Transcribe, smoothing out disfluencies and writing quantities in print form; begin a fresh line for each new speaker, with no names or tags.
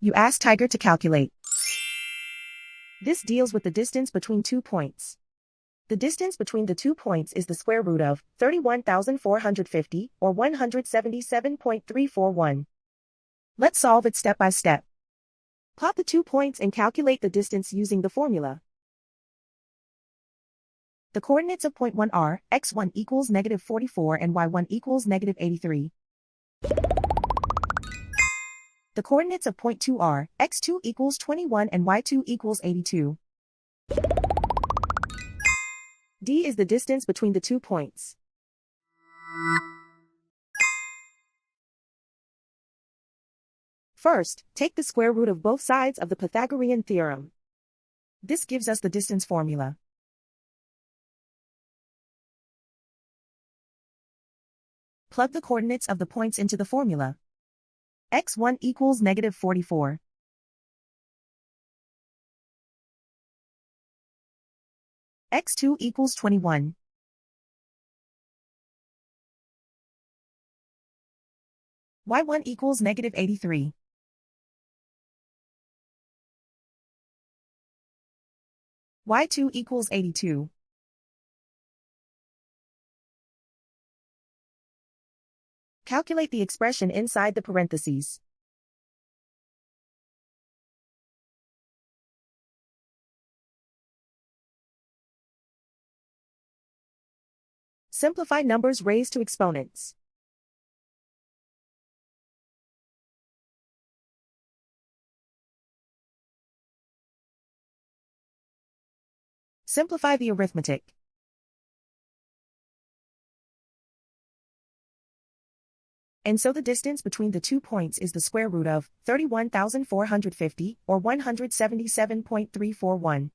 You ask Tiger to calculate. This deals with the distance between 2 points. The distance between the 2 points is the square root of 31,450, or 177.341. Let's solve it step by step. Plot the 2 points and calculate the distance using the formula. The coordinates of point 1 are x1 equals -44 and y1 equals -83. The coordinates of point 2 are x2 equals 21 and y2 equals 82. D is the distance between the 2 points. First, take the square root of both sides of the Pythagorean theorem. This gives us the distance formula. Plug the coordinates of the points into the formula. x1 equals -44. x2 equals 21. y1 equals -83. y2 equals 82. Calculate the expression inside the parentheses. Simplify numbers raised to exponents. Simplify the arithmetic. And so the distance between the 2 points is the square root of 31,450, or 177.341.